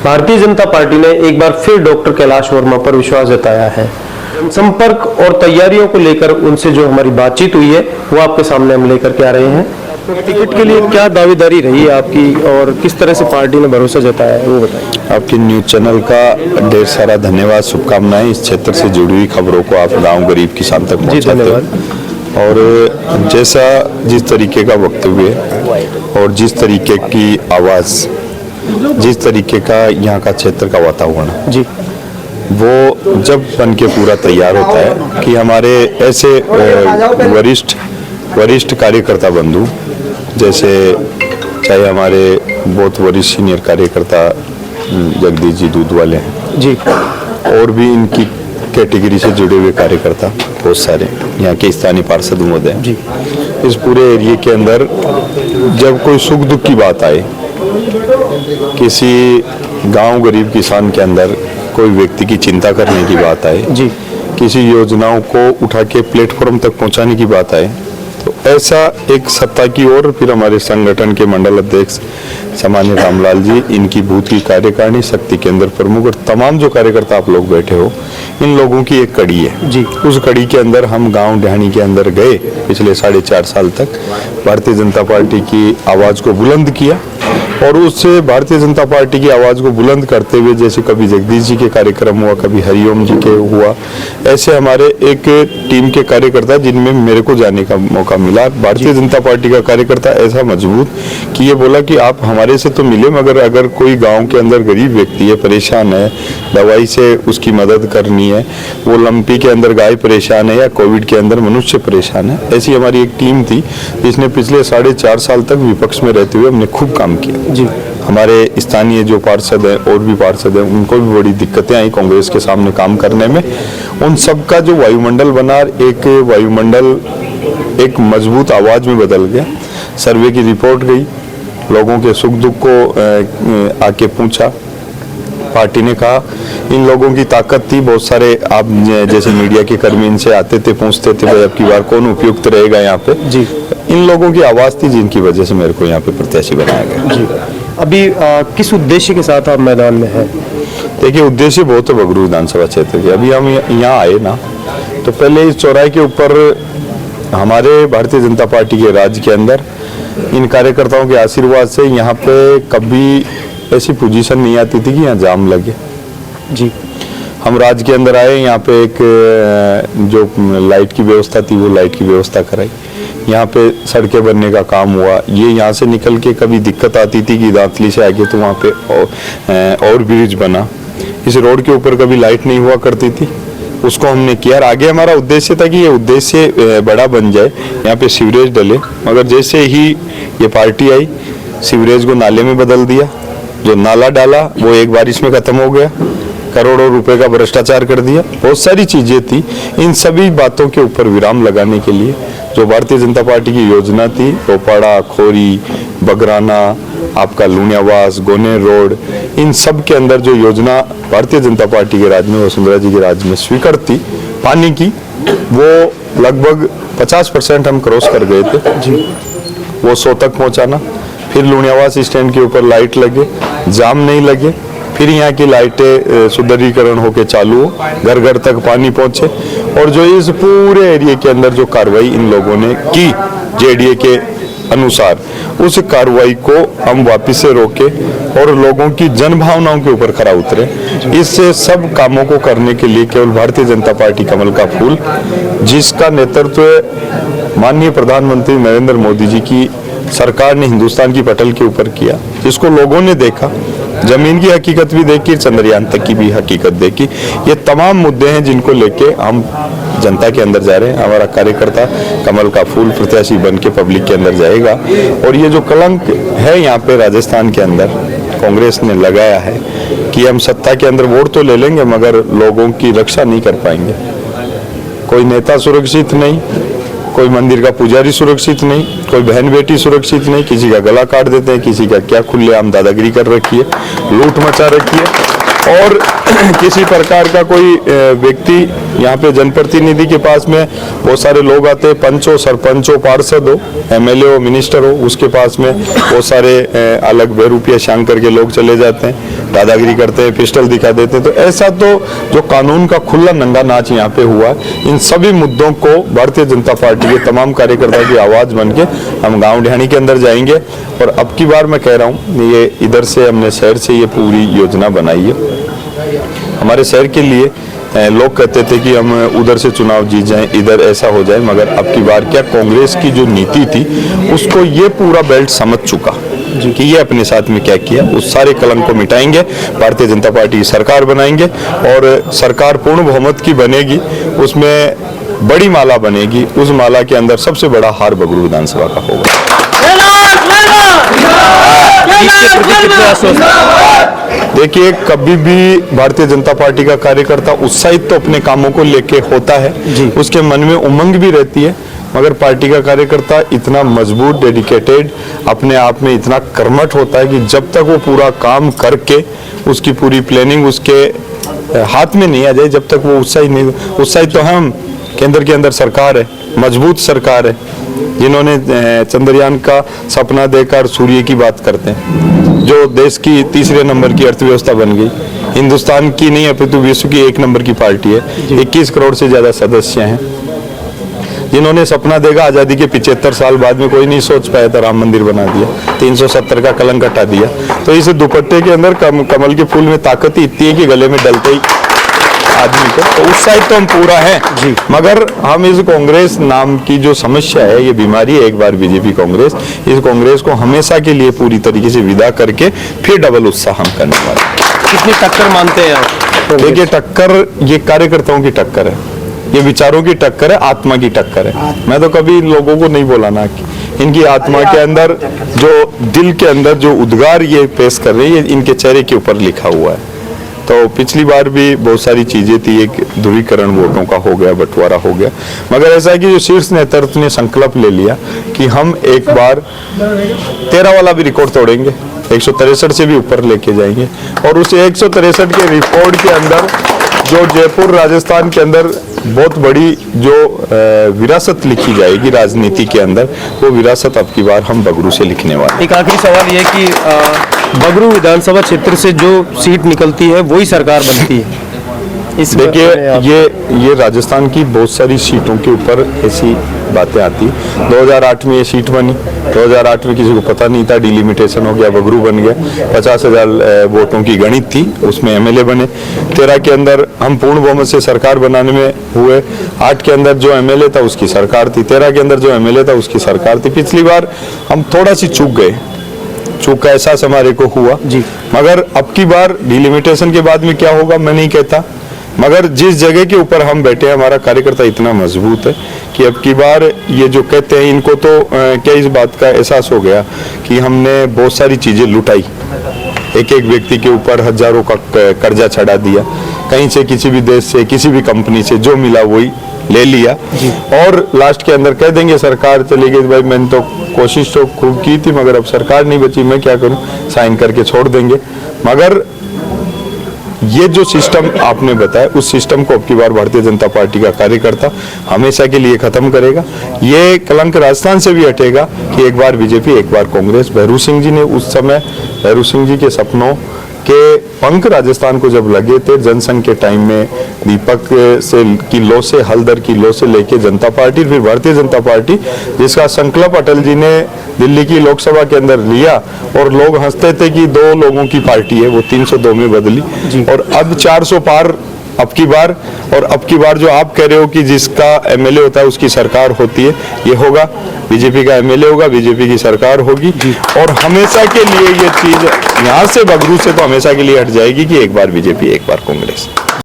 Bharatiya Janata party ने एक बार फिर डॉक्टर कैलाश वर्मा पर विश्वास जताया है। संपर्क और तैयारियों को लेकर उनसे जो हमारी बातचीत हुई है वो आपके सामने हम लेकर के आ रहे हैं। टिकट के लिए क्या दावेदारी रही है आपकी और किस तरह से पार्टी ने भरोसा जताया है वो बताइए। आपके न्यूज चैनल का ढेर सारा धन्यवाद, शुभकामनाएं। इस क्षेत्र से जुड़ी हुई खबरों को आप गांव गरीब किसान तक पहुंचाते हैं और जैसा जिस तरीके का वक्तव्य और जिस तरीके की आवाज़, जिस तरीके का यहाँ का क्षेत्र का वातावरण जी, वो जब बन के पूरा तैयार होता है कि हमारे ऐसे वरिष्ठ कार्यकर्ता बंधु, जैसे चाहे हमारे बहुत वरिष्ठ सीनियर कार्यकर्ता जगदीश जी दूध वाले हैं जी, और भी इनकी कैटेगरी से जुड़े हुए कार्यकर्ता बहुत सारे यहाँ के स्थानीय पार्षद महोदय हैं। इस पूरे एरिया के अंदर जब कोई सुख दुख की बात आए, किसी गांव गरीब किसान के अंदर कोई व्यक्ति की चिंता करने की बात आए जी, किसी योजनाओं को उठा के प्लेटफॉर्म तक पहुंचाने की बात आए, तो ऐसा एक सत्ता की ओर फिर हमारे संगठन के मंडल अध्यक्ष सामान्य रामलाल जी, इनकी बूथ की कार्यकारिणी, शक्ति केंद्र प्रमुख और तमाम जो कार्यकर्ता आप लोग बैठे हो, इन लोगों की एक कड़ी है जी। उस कड़ी के अंदर हम गांव ढाणी के अंदर गए। पिछले 4.5 साल तक भारतीय जनता पार्टी की आवाज को बुलंद किया और उससे भारतीय जनता पार्टी की आवाज को बुलंद करते हुए, जैसे कभी जगदीश जी के कार्यक्रम हुआ, कभी हरिओम जी के हुआ, ऐसे हमारे एक टीम के कार्यकर्ता जिनमें मेरे को जाने का मौका मिला। भारतीय जनता पार्टी का कार्यकर्ता ऐसा मजबूत कि ये बोला कि आप हमारे से तो मिले, मगर अगर कोई गांव के अंदर गरीब व्यक्ति है, परेशान है, दवाई से उसकी मदद करनी है, वो लंपी के अंदर गाय परेशान है या कोविड के अंदर मनुष्य परेशान है, ऐसी हमारी एक टीम थी जिसने पिछले 4.5 साल तक विपक्ष में रहते हुए हमने खूब काम किया जी। हमारे स्थानीय जो पार्षद हैं और भी पार्षद हैं, उनको भी बड़ी दिक्कतें आई कांग्रेस के सामने काम करने में। उन सबका जो वायुमंडल बना, एक वायुमंडल एक मजबूत आवाज में बदल गया। सर्वे की रिपोर्ट गई, लोगों के सुख दुख को आके पूछा। पार्टी ने कहा इन लोगों की ताकत थी, बहुत सारे आप जैसे मीडिया के कर्मी इनसे आते थे, पूछते थे भाई अब की बार कौन उपयुक्त रहेगा यहाँ पे जी। इन लोगों की आवाज थी जिनकी वजह से मेरे को यहाँ पे प्रत्याशी बनाया गया जी। अभी किस उद्देश्य के साथ आप मैदान में हैं? देखिए उद्देश्य बहुत है बगरू विधानसभा क्षेत्र के। अभी हम यहाँ आए ना, तो पहले इस चौराहे के ऊपर हमारे भारतीय जनता पार्टी के राज्य के अंदर इन कार्यकर्ताओं के आशीर्वाद से यहाँ पे कभी ऐसी पोजीशन नहीं आती थी कि यहाँ जाम लगे जी। हम राज्य के अंदर आए, यहाँ पे एक जो लाइट की व्यवस्था थी वो लाइट की व्यवस्था कराई, यहाँ पे सड़कें बनने का काम हुआ। ये यहाँ से निकल के कभी दिक्कत आती थी कि दांतली से आगे, तो वहाँ पे और ब्रिज बना। इस रोड के ऊपर कभी लाइट नहीं हुआ करती थी, उसको हमने किया। आगे हमारा उद्देश्य था कि ये उद्देश्य बड़ा बन जाए, यहाँ पे सीवरेज डले, मगर जैसे ही ये पार्टी आई सीवरेज को नाले में बदल दिया। जो नाला डाला वो एक बारिश में खत्म हो गया, करोड़ों रुपए का भ्रष्टाचार कर दिया, बहुत सारी चीजें थी। इन सभी बातों के ऊपर विराम लगाने के लिए जो भारतीय जनता पार्टी की योजना थी, रोपाड़ा, खोरी, बगराना, आपका लुणियावास, गोनेर रोड, इन सब के अंदर जो योजना भारतीय जनता पार्टी के राज में, वसुंधरा जी के राज में स्वीकृत थी पानी की, वो लगभग 50% हम क्रॉस कर गए थे जी। वो 100 तक पहुंचाना, फिर लुणियावास स्टैंड के ऊपर लाइट लगे, जाम नहीं लगे, फिर यहाँ की लाइटें सुदृढ़ीकरण होके चालू हो, घर घर तक पानी पहुंचे। और जो इस पूरे एरिया के अंदर जो कार्रवाई इन लोगों ने की जेडीए के अनुसार, उस कार्रवाई को हम वापस से रोके और लोगों की जन भावनाओं के ऊपर खरा उतरे। इससे सब कामों को करने के लिए केवल भारतीय जनता पार्टी कमल का फूल, जिसका नेतृत्व माननीय प्रधानमंत्री नरेंद्र मोदी जी की सरकार ने हिंदुस्तान की पटल के ऊपर किया, जिसको लोगों ने देखा, जमीन की हकीकत भी देखी, चंद्रयान तक की भी हकीकत देखी। ये तमाम मुद्दे हैं जिनको लेके हम जनता के अंदर जा रहे हैं। हमारा कार्यकर्ता कमल का फूल प्रत्याशी बन के पब्लिक के अंदर जाएगा। और ये जो कलंक है यहाँ पे राजस्थान के अंदर कांग्रेस ने लगाया है कि हम सत्ता के अंदर वोट तो ले लेंगे मगर लोगों की रक्षा नहीं कर पाएंगे, कोई नेता सुरक्षित नहीं, कोई मंदिर का पुजारी सुरक्षित नहीं, कोई बहन बेटी सुरक्षित नहीं, किसी का गला काट देते हैं, किसी का क्या खुलेआम दादागिरी कर रखी है, लूट मचा रखी है। और किसी प्रकार का कोई व्यक्ति यहाँ पे जनप्रतिनिधि के पास में बहुत सारे लोग आते हैं, पंच हो, सरपंच हो, पार्षद हो, एमएलए हो, मिनिस्टर हो, उसके पास में बहुत सारे अलग बेरुपया शांग करके लोग चले जाते हैं, दादागिरी करते हैं, पिस्टल दिखा देते हैं। तो ऐसा तो जो कानून का खुला नंगा नाच यहाँ पे हुआ, इन सभी मुद्दों को भारतीय जनता पार्टी के तमाम कार्यकर्ताओं की आवाज बन के हम गाँव ढाणी के अंदर जाएंगे। और अब की बार मैं कह रहा हूँ, ये इधर से हमने शहर से ये पूरी योजना बनाई है हमारे शहर के लिए। लोग कहते थे कि हम उधर से चुनाव जीत जाएं, इधर ऐसा हो जाए, मगर अब की बार क्या कांग्रेस की जो नीति थी उसको ये पूरा बेल्ट समझ चुका कि ये अपने साथ में क्या किया। उस सारे कलंक को मिटाएंगे, भारतीय जनता पार्टी की सरकार बनाएंगे और सरकार पूर्ण बहुमत की बनेगी, उसमें बड़ी माला बनेगी। उस माला के अंदर सबसे बड़ा हार बगरू विधानसभा का होगा। देखिए, कभी भी भारतीय जनता पार्टी का कार्यकर्ता उत्साहित तो अपने कामों को लेके होता है, उसके मन में उमंग भी रहती है, मगर पार्टी का कार्यकर्ता इतना मजबूत, डेडिकेटेड, अपने आप में इतना कर्मठ होता है कि जब तक वो पूरा काम करके उसकी पूरी प्लानिंग उसके हाथ में नहीं आ जाए, जब तक वो उत्साहित नहीं। उत्साहित तो हम, केंद्र के अंदर सरकार है, मजबूत सरकार है, जिन्होंने चंद्रयान का सपना देखकर सूर्य की बात करते हैं, जो देश की तीसरे नंबर की अर्थव्यवस्था बन गई, हिंदुस्तान की नहीं अपितु विश्व की 1 नंबर की पार्टी है, 21 करोड़ से ज्यादा सदस्य हैं, जिन्होंने सपना देखा आजादी के 75 साल बाद में कोई नहीं सोच पाया था, राम मंदिर बना दिया, 370 का कलंक हटा दिया। तो इस दुपट्टे के अंदर कमल के फूल में ताकत ही इतनी है कि गले में डलते ही आदमी को, तो उत्साहित तो हम पूरा है जी। मगर हम इस कांग्रेस नाम की जो समस्या है, ये बीमारी है, एक बार बीजेपी कांग्रेस, इस कांग्रेस को हमेशा के लिए पूरी तरीके से विदा करके फिर डबल उत्साह हम करने वाले। कितनी टक्कर मानते हैं आप? देखिए, टक्कर ये कार्यकर्ताओं की टक्कर है, ये विचारों की टक्कर है, आत्मा की टक्कर है। मैं तो कभी लोगों को नहीं बोला ना कि इनकी आत्मा के अंदर, जो दिल के अंदर जो उद्गार ये पेश कर रही है, इनके चेहरे के ऊपर लिखा हुआ है। तो पिछली बार भी बहुत सारी चीजें थी, एक ध्रुवीकरण वोटों का हो गया, बंटवारा हो गया, मगर ऐसा है कि जो शीर्ष नेतृत्व ने संकल्प ले लिया कि हम एक बार 13 वाला भी रिकॉर्ड तोड़ेंगे, 163 से भी ऊपर लेके जाएंगे। और उस 163 के रिकॉर्ड के अंदर जो जयपुर राजस्थान के अंदर बहुत बड़ी जो विरासत लिखी जाएगी राजनीति के अंदर, वो विरासत अब की बार हम बगरू से लिखने वाले। एक आखिरी सवाल ये कि बगरू विधानसभा क्षेत्र से जो सीट निकलती है वही सरकार बनती है। देखिए, ये राजस्थान की बहुत सारी सीटों के ऊपर ऐसी बातें आती। 2008 में ये सीट बनी, 2008 में किसी को पता नहीं था, डिलिमिटेशन हो गया, बगरू बन गया, 50,000 वोटों की गणित थी, उसमें एमएलए बने। 13 के अंदर हम पूर्ण बहुमत से सरकार बनाने में हुए, 8 के अंदर जो एमएलए था उसकी सरकार थी, 13 के अंदर जो एमएलए था उसकी सरकार थी। पिछली बार हम थोड़ा सी चूक गए, चूक का एहसास हमारे को हुआ जी। मगर अब की बार डिलिमिटेशन के बाद में क्या होगा मैं नहीं कहता, मगर जिस जगह के ऊपर हम बैठे हैं, हमारा कार्यकर्ता इतना मजबूत है कि अब की बार ये जो कहते हैं, इनको तो क्या इस बात का एहसास हो गया कि हमने बहुत सारी चीजें लुटाई, एक एक व्यक्ति के ऊपर हजारों का कर्जा चढ़ा दिया, कहीं से किसी भी देश से किसी भी कंपनी से जो मिला वही ले लिया, और लास्ट के अंदर कह देंगे सरकार चली गई। भाई मैंने तो कोशिश तो खूब की थी, मगर अब सरकार नहीं बची, मैं क्या करूं, साइन करके छोड़ देंगे। मगर ये जो सिस्टम आपने बताया, उस सिस्टम को अब की बार भारतीय जनता पार्टी का कार्यकर्ता हमेशा के लिए खत्म करेगा। ये कलंक राजस्थान से भी हटेगा कि एक बार बीजेपी, एक बार कांग्रेस। भैरू सिंह जी ने उस समय, भैरू सिंह जी के सपनों के पंख राजस्थान को जब लगे थे, जनसंघ के टाइम में दीपक से की लो से, हलदर की लो से लेके जनता पार्टी, फिर भारतीय जनता पार्टी, जिसका संकल्प अटल जी ने दिल्ली की लोकसभा के अंदर लिया, और लोग हंसते थे कि 2 लोगों की पार्टी है, वो 302 में बदली, और अब 400 पार अब की बार। और अब की बार जो आप कह रहे हो कि जिसका एमएलए होता है उसकी सरकार होती है, ये होगा, बीजेपी का एमएलए होगा, बीजेपी की सरकार होगी, और हमेशा के लिए ये चीज यहाँ से बगरू से तो हमेशा के लिए हट जाएगी कि एक बार बीजेपी, एक बार कांग्रेस।